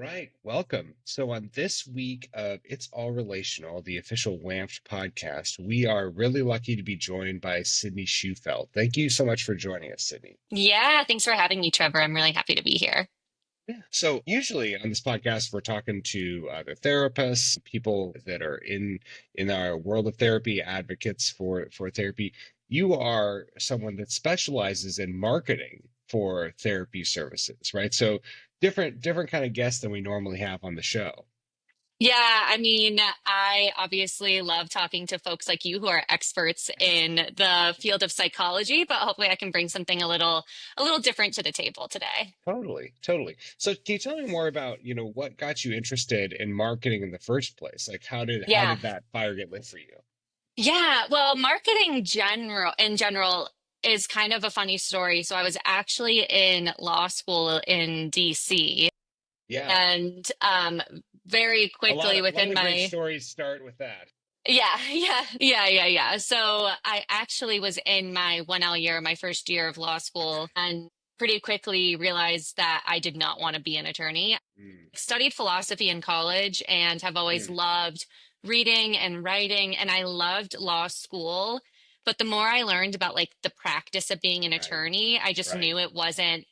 right, welcome. So on this week of It's All Relational, the official WAMP podcast, we are really lucky to be joined by Sydney Shufelt. Thank you so much for joining us, Sydney. Yeah, thanks for having me, Trevor. I'm really happy to be here. Yeah. So usually on this podcast, we're talking to other therapists, people that are in our world of therapy, advocates for therapy. You are someone that specializes in marketing for therapy services, right? So different kind of guests than we normally have on the show. Yeah, I mean, I obviously love talking to folks like you who are experts in the field of psychology, but hopefully I can bring something a little different to the table today. Totally, totally. So can you tell me more about, what got you interested in marketing in the first place? Like how Yeah. did that fire get lit for you? Yeah, well, marketing in general is kind of a funny story. So I was actually in law school in DC Yeah. and very A lot quickly of a lot within of great my stories start with that. Yeah, yeah. So I actually was in my 1L year, my first year of law school, and pretty quickly realized that I did not want to be an attorney. Mm, Studied philosophy in college and have always mm, loved reading and writing, and I loved law school. But the more I learned about like the practice of being an right, attorney, I just right. knew it wasn't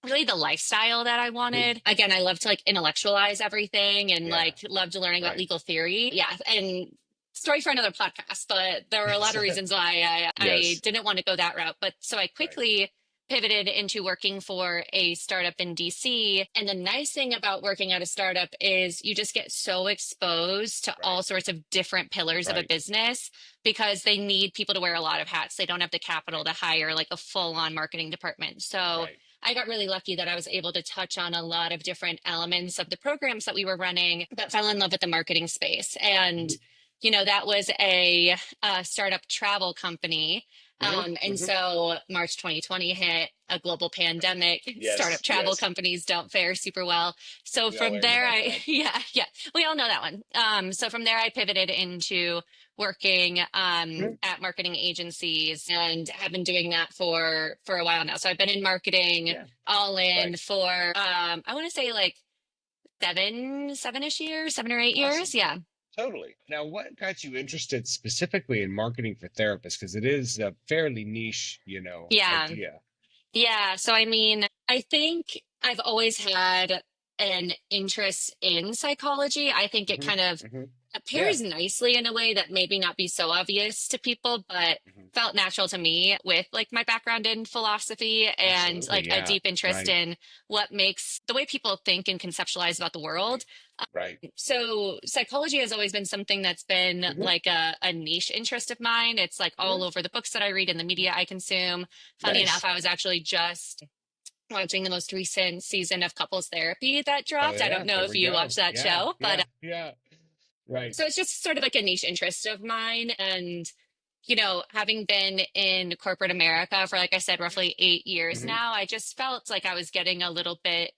really the lifestyle that I wanted. Again, I love to like intellectualize everything and Yeah, like loved learning about right. legal theory. Yeah, and story for another podcast, but there were a lot Yes. of reasons why I Yes, didn't want to go that route. But so I right, quickly pivoted into working for a startup in DC. And the nice thing about working at a startup is you just get so exposed to all right, sorts of different pillars of a right, business because they need people to wear a lot of hats. They don't have the capital to hire like a full on marketing department. So right. I got really lucky that I was able to touch on a lot of different elements of the programs that we were running, but fell in love with the marketing space. And, Mm-hmm, that was a startup travel company. hmm And hmm so March 2020 hit, a global pandemic. Startup Yes, travel yes. companies don't fare super well. So We all from learned there, about that. yeah, we all know that one. So from there, I pivoted into working Mhm. at marketing agencies and have been doing that for a while now. So I've been in marketing Yeah, all right. in for I want to say like seven-ish years, 7 or 8 years. Awesome. Yeah. Totally. Now, what got you interested specifically in marketing for therapists? Because it is a fairly niche, Yeah. idea. Yeah. So I mean, I think I've always had an interest in psychology. I think it Hmm kind of hmm Yeah. appears nicely in a way that maybe not be so obvious to people, but hmm felt natural to me with like my background in philosophy and Absolutely. like a Yeah. deep interest Right. in what makes the way people think and conceptualize about the world. Right. So psychology has always been something that's been hmm like a niche interest of mine. It's like all Yeah. over the books that I read and the media I consume. Funny enough, Nice. I was actually just watching the most recent season of Couples Therapy that Oh dropped. I don't yeah. know There if we you go. watched that Yeah. show, but Yeah. Yeah. Right. so it's just sort of like a niche interest of mine. And, having been in corporate America for, like I said, roughly 8 years hmm now, I just felt like I was getting a little bit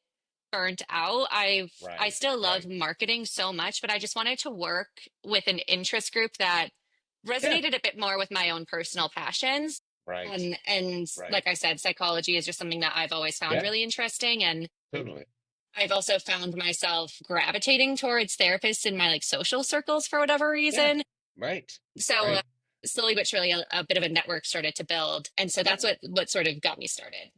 burnt out. I Right. still love Right. marketing so much, but I just wanted to work with an interest group that Yeah. resonated a bit more with my own personal passions. Right. And Right. like I said, psychology is just something that I've always found Yeah. really interesting. And Totally. I've also found myself gravitating towards therapists in my like social circles for whatever Yeah. reason. Right. So Right. slowly but surely, a bit of a network started to build, and so Yeah. that's what sort of got me started.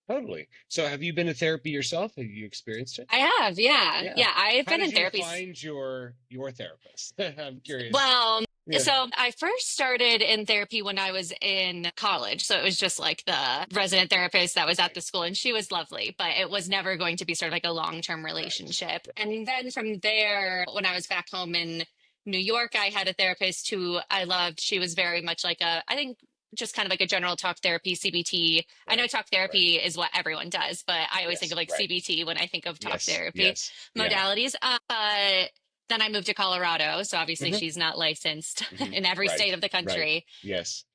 Totally. So have you been to therapy yourself? Have you experienced it? I have, yeah, Yeah. yeah. I've How been did in you therapy. find your therapist? I'm curious. Well, Yeah. so I first started in therapy when I was in college. So it was just like the resident therapist that was at Right. the school, and she was lovely, but it was never going to be sort of like a long-term Right. relationship. And then from there, when I was back home in New York, I had a therapist who I loved. She was very much like I think just kind of like a general talk therapy, CBT. I know Right. talk Right. therapy is what everyone does, but I always think of Yes. like Right. CBT when I think of talk Yes. therapy Yes. Yeah. modalities. But then I moved to Colorado. So obviously hmm she's not licensed hmm in every Right. state of the Right. country. Yes.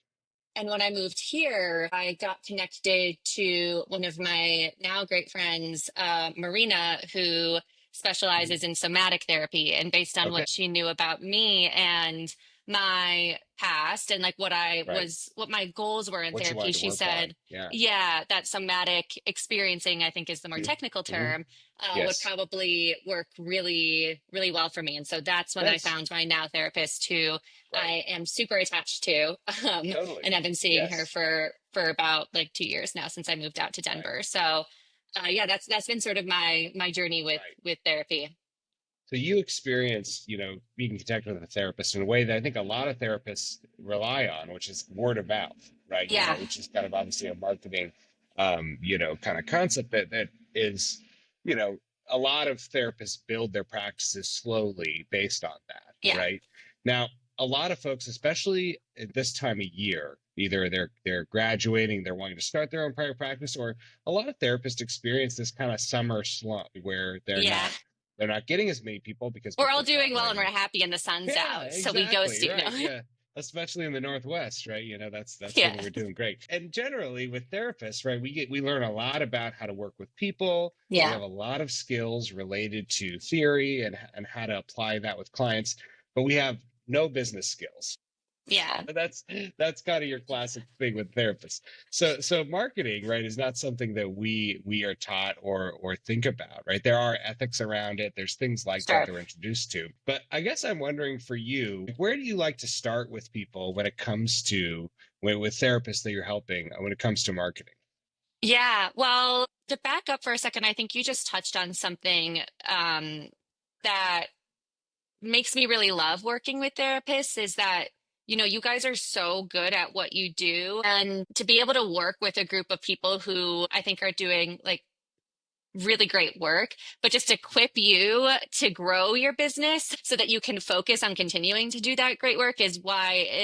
And when I moved here, I got connected to one of my now great friends, Marina, who hmm specializes in somatic therapy. And based on Okay. what she knew about me and my past and like Right. what my goals were in What you therapy. wanted to She work on. said, Yeah. yeah, that somatic experiencing, I think is the more technical Mm-hmm. term, would Yes. probably work really, really well for me. And so that's when I Nice. found my now therapist who Right. I am super attached to. Totally. And I've been seeing her Yes. for about like 2 years now since I moved out to Right. Denver. So yeah, that's been sort of my journey Right. with therapy. So you experience, being connected with a therapist in a way that I think a lot of therapists rely on, which is word of mouth, right? Yeah, Which is kind of obviously a marketing, kind of concept that is, you know, a lot of therapists build their practices slowly based on that, yeah, right? Now, a lot of folks, especially at this time of year, either they're graduating, they're wanting to start their own private practice, or a lot of therapists experience this kind of summer slump where yeah. they're not getting as many people because We're people all are doing well and we're traveling. happy and the sun's Yeah, out. So we ghost exactly. you. Right. No. Yeah. Especially in the Northwest, right? That's when Yeah. we're doing great. And generally with therapists, right, we learn a lot about how to work with people. We Yeah. have a lot of skills related to theory and how to apply that with clients, but we have no business skills. Yeah. That's kind of your classic thing with therapists. So marketing, right, is not something that we are taught or think about, right? There are ethics around it. There's things like that Sure. they're introduced to. But I guess I'm wondering for you, where do you like to start with people when it comes to with therapists that you're helping when it comes to marketing? Yeah. Well, to back up for a second, I think you just touched on something that makes me really love working with therapists is that, you guys are so good at what you do. And to be able to work with a group of people who I think are doing like really great work, but just equip you to grow your business so that you can focus on continuing to do that great work is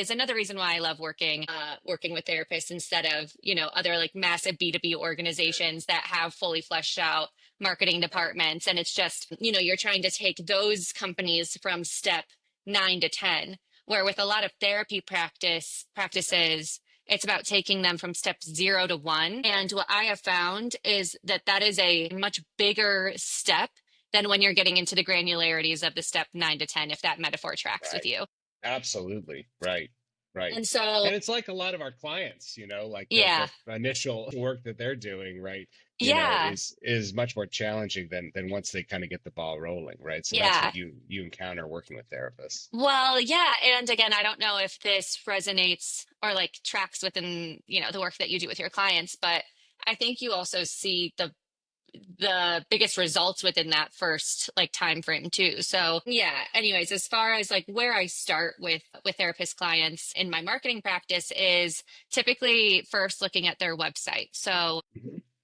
another reason why I love working with therapists instead of, other like massive B2B Sure. organizations that have fully fleshed out marketing Right. departments. And it's just, you're trying to take those companies from step 9 to 10, where with a lot of therapy Right. practices, it's about taking them from step 0 to 1. And what I have found is that that is a much bigger step than when you're getting into the granularities of the step 9 to 10, if that metaphor tracks with Right. you. Absolutely. Right. Right. And so, And it's like a lot of our clients, like yeah, the initial work that they're doing, right, yeah, is much more challenging than once they kind of get the ball rolling, right? So that's yeah. what you encounter working with therapists. Well, yeah. And again, I don't know if this resonates or like tracks within, the work that you do with your clients, but I think you also see the biggest results within that first like time frame too. So yeah, anyways, as far as like where I start with therapist clients in my marketing practice is typically first looking at their website. So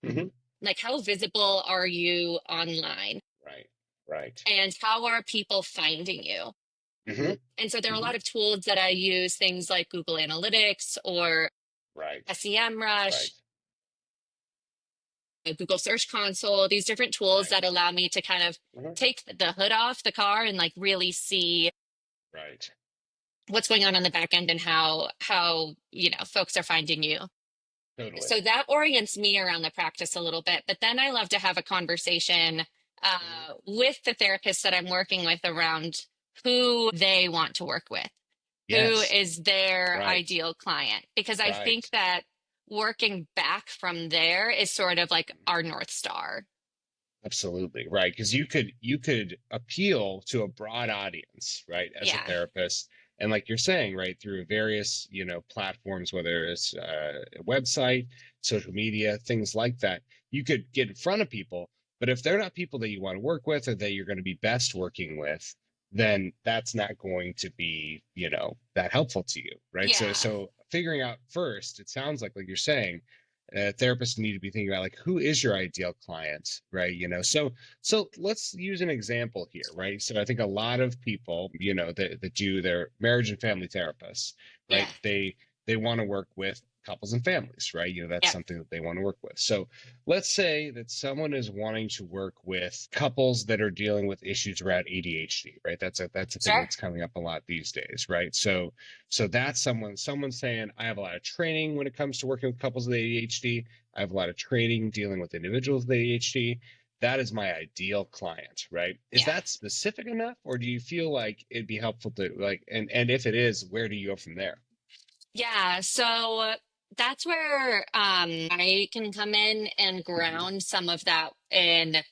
Hmm. Hmm. like how visible are you online Right. Right. and how are people finding you? Hmm. And so there are a Hmm. lot of tools that I use, things like Google Analytics or Right. Right. SEMrush, Google Search Console, these different tools Right. that allow me to kind of Hmm. take the hood off the car and like really see Right. what's going on the back end and how folks are finding you. Totally. So that orients me around the practice a little bit, but then I love to have a conversation Hmm. with the therapist that I'm working with around who they want to work with, who Yes. is their Right. ideal client, because I Right. think that working back from there is sort of like our North Star. Absolutely. Right. Because you could appeal to a broad audience, right, as a Yeah. therapist. And like you're saying, right, through various, platforms, whether it's a website, social media, things like that, you could get in front of people. But if they're not people that you want to work with or that you're going to be best working with, then that's not going to be, that helpful to you. Right. So Yeah. so figuring out first, it sounds like you're saying therapists need to be thinking about like who is your ideal client, right? So let's use an example here, right? So I think a lot of people, that do their marriage and family therapists, Yeah. right? They want to work with couples and families, right? That's Yep. something that they want to work with. So let's say that someone is wanting to work with couples that are dealing with issues around ADHD, right? That's a thing Sure. that's coming up a lot these days, right? So that's someone saying, I have a lot of training when it comes to working with couples with ADHD. I have a lot of training dealing with individuals with ADHD. That is my ideal client, right? Is Yeah. that specific enough, or do you feel like it'd be helpful to like, and if it is, where do you go from there? Yeah, so that's where I can come in and Hmm. ground some of that in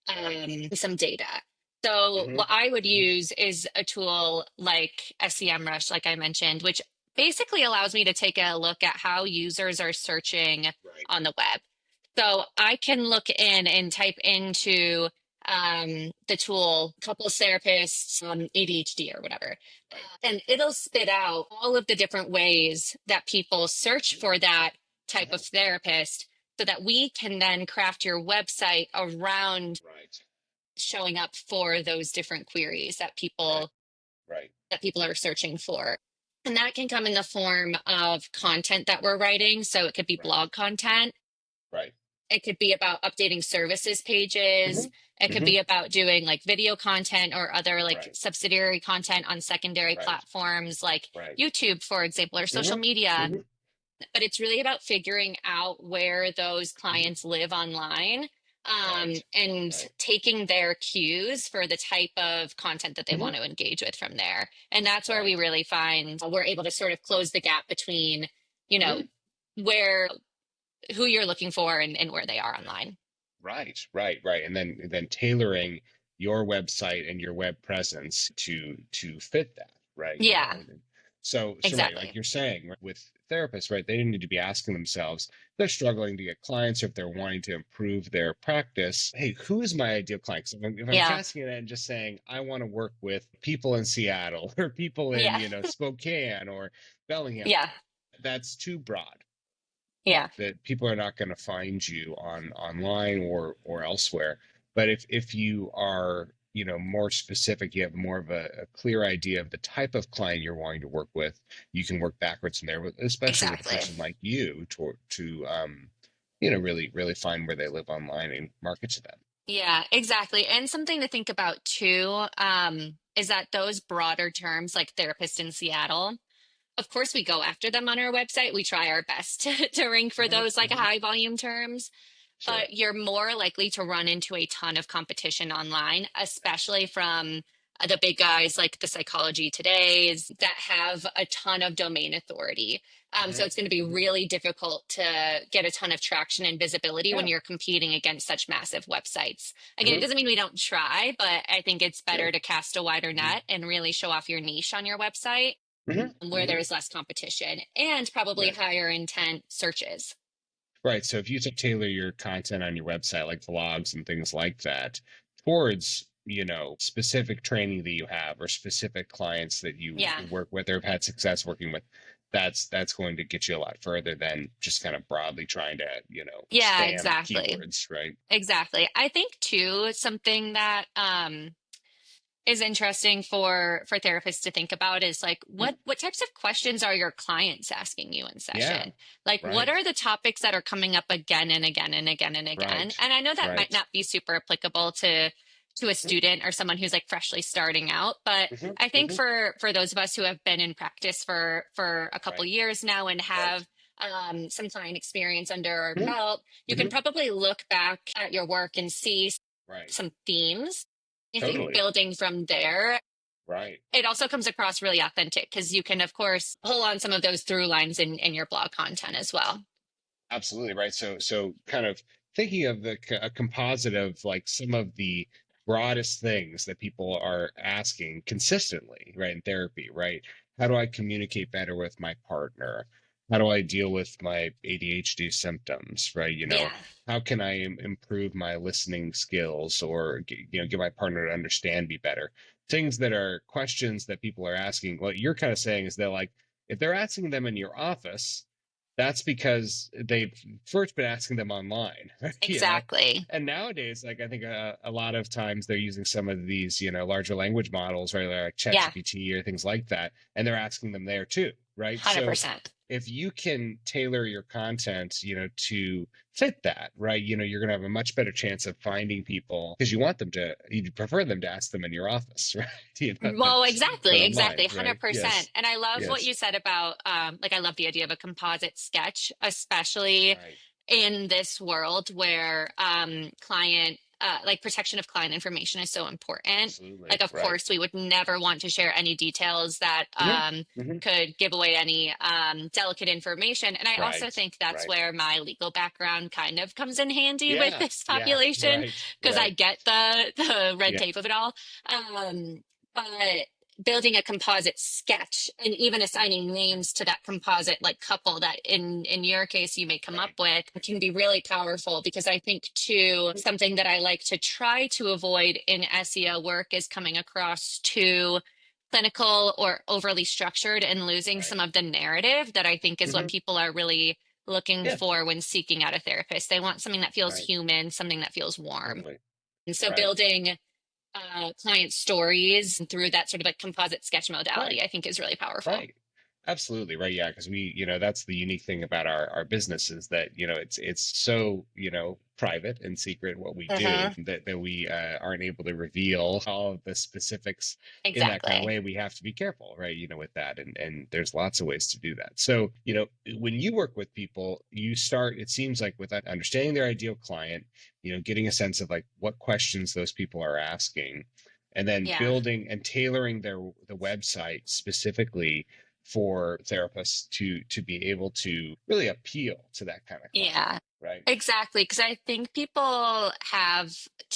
Right. some data. So Hmm. what I would Hmm. use is a tool like SEMrush, like I mentioned, which basically allows me to take a look at how users are searching Right. on the web. So I can look in and type into the tool couples therapists, ADHD or whatever, Right. and it'll spit out all of the different ways that people search Hmm. for that type of Uh-huh. therapist so that we can then craft your website around Right. showing up for those different queries Right. Right. that people are searching for. And that can come in the form of content that we're writing. So it could be Right. blog content. Right. It could be about updating services Hmm. pages. It could Hmm. be about doing like video content or other like Right. subsidiary content on secondary Right. platforms like Right. YouTube, for example, or social Hmm. media. Hmm. But it's really about figuring out where those Hmm. clients live online, Right. and Right. taking their cues for the type of content that they Hmm. want to engage with from there. And that's where we Right. really find we're able to sort of close the gap between, you know, Hmm. where who you're looking for and where they are Right. online. Right, right, right. And then tailoring your website and your web presence to fit that, right? Yeah, And so right, like exactly. you're saying, right, with therapists, right, they need to be asking themselves, if they're struggling to get clients or if they're wanting to improve their practice, hey, who is my ideal client? 'Cause if I'm Yeah, casting it and just saying, I want to work with people in Seattle or people in, yeah, Spokane or Bellingham, yeah, that's too broad, yeah, that people are not going to find you online or elsewhere. But if you are, more specific, you have more of a clear idea of the type of client you're wanting to work with, you can work backwards from there, especially with a exactly. person like you to really find where they live online and market to them. Yeah, exactly. And something to think about too, is that those broader terms like therapist in Seattle, of course, we go after them on our website. We try our best to rank for Hmm. those like Hmm. high volume terms, Sure. but you're more likely to run into a ton of competition online, especially from the big guys like the Psychology Todays that have a ton of domain authority. So Hmm. it's going to be Hmm. really difficult to get a ton of traction and visibility when Yeah. you're competing against such massive websites. Again, it Hmm. doesn't mean we don't try, but I think it's better Sure. to cast a wider Hmm. net and really show off your niche on your website Hmm. where Hmm. there's less competition and probably Right. higher intent searches. Right. So if you tailor your content on your website, like vlogs and things like that, towards, specific training that you have or specific clients that you Yeah. work with or have had success working with, that's going to get you a lot further than just kind of broadly trying to, Yeah, spam exactly. keywords, right? Exactly. I think too, something that is interesting for therapists to think about is like Mhm. what types of questions are your clients asking you in Yeah. session? Like what Right. are the topics that are coming up again and again and again and again? Right. And I know that might Right. not be super applicable to a Mhm. student or someone who's like freshly starting out, but Mhm. I think Mhm. for those of us who have been in practice for a couple Right. years now and Right. have some client experience under our Mhm. belt, you can Mhm. probably look back at your work and see Right. some themes. I think Totally. building from there, Right. it also comes across really authentic because you can, of course, pull on some of those through lines in your blog content as well. Absolutely right. So kind of thinking of a composite of like some of the broadest things that people are asking consistently, right, in therapy, right? How do I communicate better with my partner? How do I deal with my ADHD symptoms, right? Yeah, How can I improve my listening skills or get my partner to understand me better? Things that are questions that people are asking. What you're kind of saying is that like if they're asking them in your office, that's because they've first been asking them online, exactly. and nowadays, like I think a lot of times they're using some of these, larger language models, right, like Yeah, ChatGPT or things like that, and they're asking them there too, right? So 100%. if you can tailor your content, to fit that, right, you're going to have a much better chance of finding people because you prefer them to ask them in your office, right? Well, Than exactly, online, exactly, right? 100%. Yes, And I love what yes, you said about, like, I love the idea of a composite sketch, especially right. in this world where client like protection of client information is so important. Like, Absolutely. of Right. course, we would never want to share any details that Hmm. Hmm. could give away any delicate information. And I also Right. think that's Right. where my legal background kind of comes in handy with Yeah. this Yeah. population, Right. because I Right. get the red Yeah. tape of it all. But building a composite sketch and even assigning names to that composite like couple that in your case you may come up Right. with can be really powerful, because I think too something that I like to try to avoid in SEO work is coming across too clinical or overly structured and losing Right. some of the narrative that I think is what Hmm. people are really looking Yeah. for when seeking out a therapist. They want something that feels Right. human, something that feels warm. Totally. And so Right. building client stories through that sort of like composite sketch Right. modality, I think is really powerful. Right. Absolutely. Right. Yeah. Because that's the unique thing about our business is that, it's so, private and secret what we do Hmm. that we aren't able to reveal all of the specifics in that kind of Exactly. way. We have to be careful, right? With that. And there's lots of ways to do that. So, when you work with people, you start, it seems like with understanding their ideal client, getting a sense of like what questions those people are asking and then Yeah. building and tailoring the website specifically for therapists to be able to really appeal to that kind of client, Yeah. right? Exactly. Because I think people have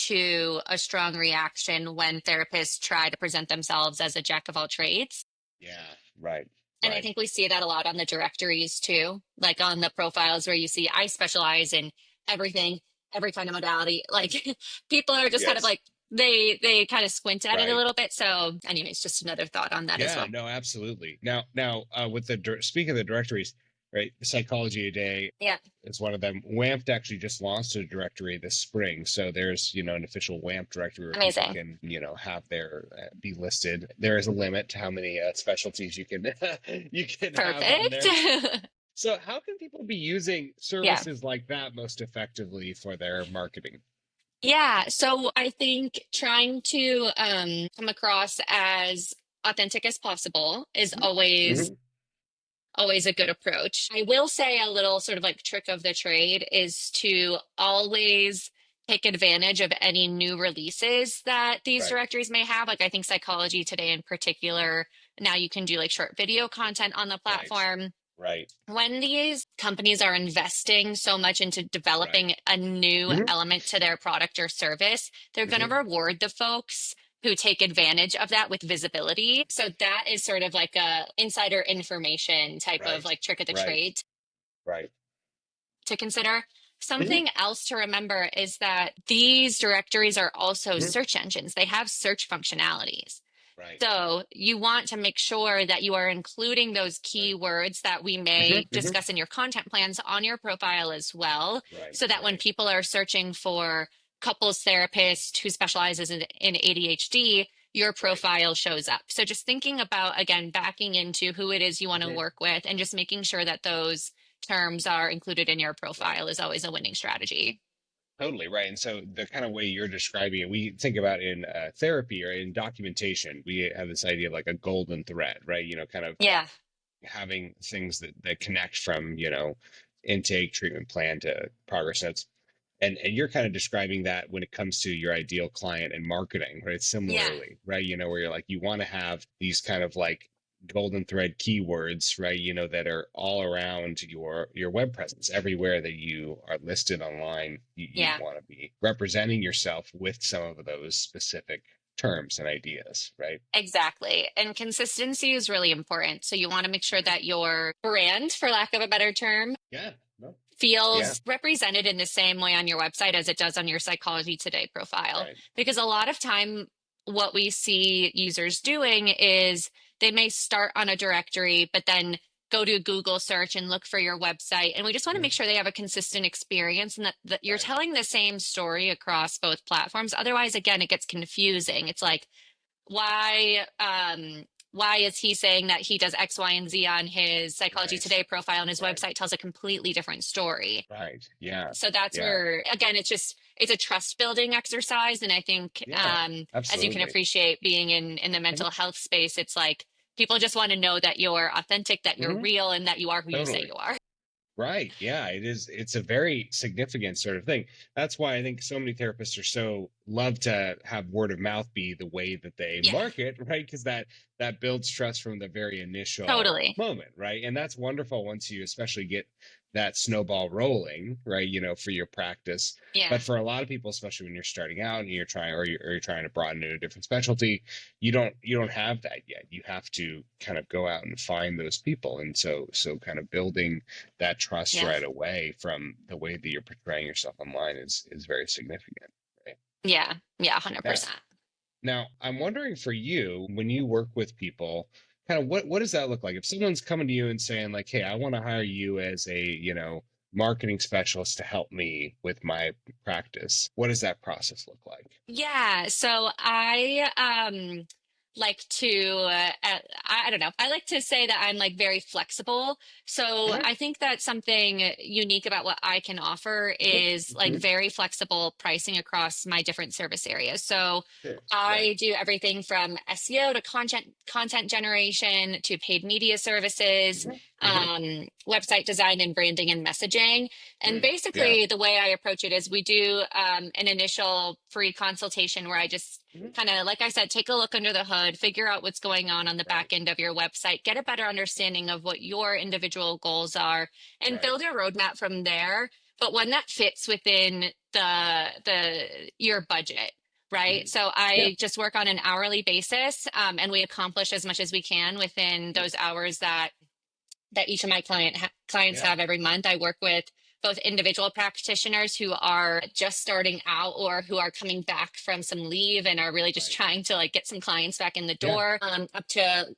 to a strong reaction when therapists try to present themselves as a jack of all trades. Yeah, right, And I right. think we see that a lot on the directories too, like on the profiles where you see, I specialize in everything, every kind of modality. Like people are just kind of Yes, like, they kind of squint at it a right. little bit. So, anyways, just another thought on that as Yeah, well. no, absolutely. Now, with speaking of the directories, right? Psychology Today Yeah. is one of them. WAMP actually just launched a directory this spring, so there's an official WAMP directory where people Amazing. can have their be listed. There is a limit to how many specialties you can you can have on Perfect. there. So, how can people be using Yeah. services like that most effectively for their marketing? Yeah. So I think trying to come across as authentic as possible is Hmm. always a good approach. I will say a little sort of like trick of the trade is to always take advantage of any new releases that these Right, directories may have. Like I think Psychology Today in particular, now you can do like short video content on the right, platform. right, When these companies are investing so much into right. developing a new Hmm. element to their product or service, they're going to Hmm. reward the folks who take advantage of that with visibility. So that is sort of like a insider information type of Right, like trick of the right, trade right. to consider. Hmm. Something else to remember is that these directories are also Hmm. search engines. They have search functionalities. Right, So you want to make sure that you are including those right. keywords that we Hmm. may Hmm. discuss in your content plans on your profile as well, Right, so that when right, people are searching for couples therapist who specializes in ADHD, your right. profile shows up. So just thinking about, again, backing into who it is you want to Hmm. work with and just making sure that those terms are included in your Right. profile is always a winning strategy. Totally right. And so the kind of way you're describing it, we think about in therapy or in documentation, we have this idea of like a golden thread, right? Kind of Yeah. having things that connect from, intake, treatment plan to progress notes. And you're kind of describing that when it comes to your ideal client and marketing, right? Yeah. Similarly, right? Where you're like, you want to have these kind of like golden thread keywords, right? That are all around your web presence. Everywhere that you are listed online, you Yeah. want to be representing yourself with some of those specific terms and ideas, right? Exactly. And consistency is really important. So you want to make sure Mhm. that your brand, for lack of a better term, Yeah. No. Yeah. feels represented in the same way on your website as it does on your Psychology Today profile. Right. Because a lot of time, what we see users doing is they may start on a directory, but then go to a Google search and look for your website. And we just want to Mhm. make sure they have a consistent experience and that you're Right. telling the same story across both platforms. Otherwise, again, it gets confusing. It's like, why is he saying that he does X, Y, and Z on his Psychology Right. Today profile and his Right. website tells a completely different story? Right. Yeah. So that's Yeah. where, again, it's a trust building exercise. And I think, Yeah. as you can Absolutely. appreciate being in the Mhm. mental health space, it's like people just want to know that you're authentic, that you're Mhm. real, and that you are who you say Totally. you are. Right. Yeah, it is. It's a very significant sort of thing. That's why I think so many therapists are so love to have word of mouth be the way that they Yeah, market, right? Because that builds trust from the very initial totally. moment, right? And that's wonderful once you especially get that snowball rolling, right? For your practice. But Yeah, for a lot of people, especially when you're starting out and you're trying or you're trying to broaden into a different specialty, you don't have that yet. You have to kind of go out and find those people. And so kind of building that trust yeah, right away from the way that you're portraying yourself online is very significant, right? yeah, yeah, Now, 100%. now I'm wondering for you, when you work with people, kind of what does that look like? If someone's coming to you and saying like, "Hey, I want to hire you as a, marketing specialist to help me with my practice," what does that process look like? Yeah, so I like to I don't know. I like to say that I'm like very flexible. So Mhm, I think that something unique about what I can offer mhm, is like mhm. very flexible pricing across my different service areas. So Sure. Right. I do everything from SEO to content generation to paid media services, Mhm, mhm. website design and branding and messaging. And Yeah. basically, the way I approach it is we do an initial free consultation where I just Mhm. kind of, like I said, take a look under the hood, figure out what's going on the Right. back end of your website, get a better understanding of what your individual goals are, and Right. build a roadmap from there. But one that fits within your budget. Right. Mhm. So Yeah. I just work on an hourly basis, and we accomplish as much as we can within Mhm. those hours that each of my clients Yeah. have every month. I work with both individual practitioners who are just starting out or who are coming back from some leave and are really just Right. trying to like get some clients back in the Yeah. door, up to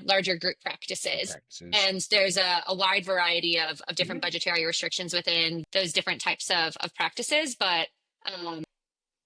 larger group Group practices. practices. And there's a wide variety of different Mhm. budgetary restrictions within those different types of practices. But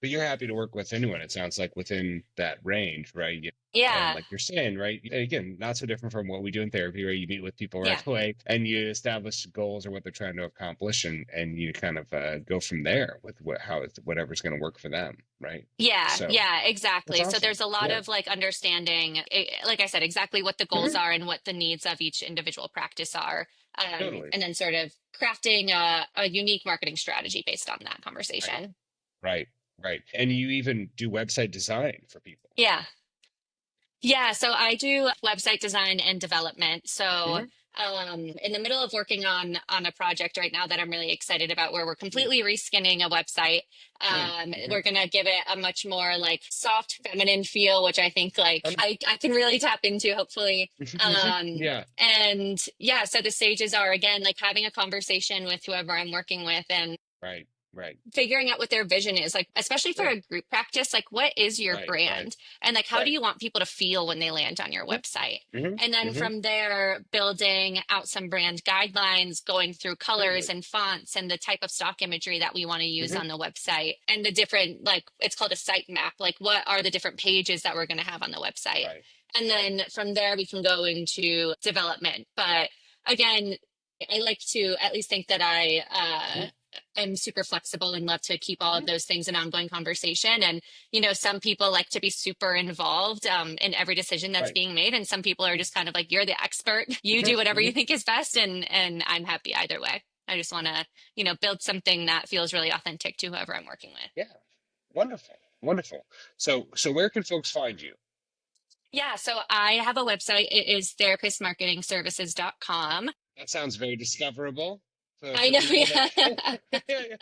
But you're happy to work with anyone, it sounds like, within that range, right? And yeah, like you're saying, right? Again, not so different from what we do in therapy, right? You meet with people right yeah. away and you establish goals or what they're trying to accomplish, and you kind of go from there with whatever's going to work for them, right? Yeah, So yeah, that's exactly. So awesome. there's a lot Yeah. of like understanding, like I said, exactly what the goals Mhm. are and what the needs of each individual practice are. Totally. And then sort of crafting a unique marketing strategy based on that Right. conversation. Right. Right. And you even do website design for people. Yeah. Yeah, so I do website design and development. So Hmm. in the middle of working on a project right now that I'm really excited about, where we're completely reskinning a website. Hmm. We're gonna give it a much more like soft, feminine feel, which I think like I can really tap into, hopefully. Yeah. And yeah, so the stages are again like having a conversation with whoever I'm working with and Right. Right. figuring out what their vision is, like especially for Sure. a group practice, like what is your Right. Right. brand and like how do Right. you want people to feel when they land on your website. Hmm. And then Hmm. from there building out some brand guidelines, going through colors Totally. and fonts and the type of stock imagery that we want to use Hmm. on the website and the different, like it's called a site map, like what are the different pages that we're going to have on the website. Right. And then from there we can go into development. But again, I like to at least think that Mhm. I'm super flexible and love to keep all of Mhm. those things in ongoing conversation. And, some people like to be super involved in every decision that's Right. being made. And some people are just kind of like, you're the expert. You Mhm. do whatever you Mhm. think is best. And I'm happy either way. I just want to, build something that feels really authentic to whoever I'm working with. Yeah. Wonderful. Wonderful. So where can folks find you? Yeah. So I have a website. It is therapistmarketingservices.com. That sounds very discoverable. So I for know. people that Yeah. yeah, yeah.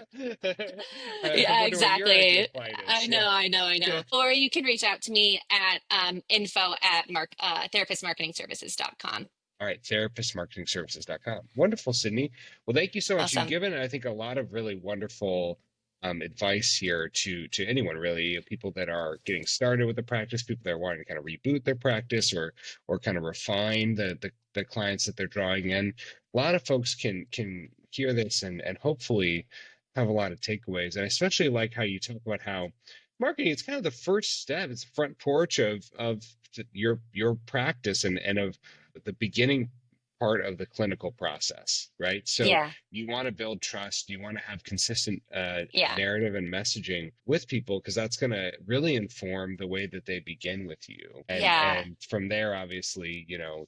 I Yeah, wonder what your ideal exactly. client I is. know, Yeah. I know, I know. Yeah. Or you can reach out to me at info at therapistmarketingservices.com. All right, therapistmarketingservices.com. Wonderful, Sydney. Well, thank you so much. You've Awesome. given, I think, a lot of really wonderful advice here to anyone really, people that are getting started with the practice, people that are wanting to kind of reboot their practice or kind of refine the clients that they're drawing in. A lot of folks can hear this and hopefully have a lot of takeaways. And I especially like how you talk about how marketing is kind of the first step, it's the front porch of your practice and of the beginning part of the clinical process, right? So Yeah. you want to build trust, you want to have consistent Yeah. narrative and messaging with people, because that's going to really inform the way that they begin with you. Yeah. And from there, obviously,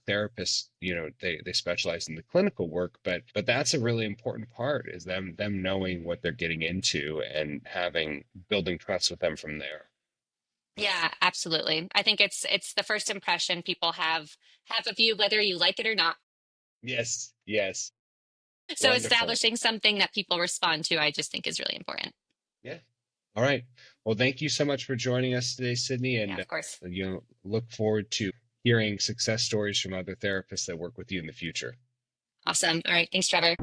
therapists, they specialize in the clinical work, but that's a really important part, is them knowing what they're getting into and having building trust with them from there. Yeah, absolutely. I think it's the first impression people have of you, whether you like it or not. Yes, yes. So Wonderful. establishing something that people respond to, I just think is really important. Yeah. All right. Well, thank you so much for joining us today, Sydney, Yeah, and of course. look forward to hearing success stories from other therapists that work with you in the future. Awesome. All right. Thanks, Trevor.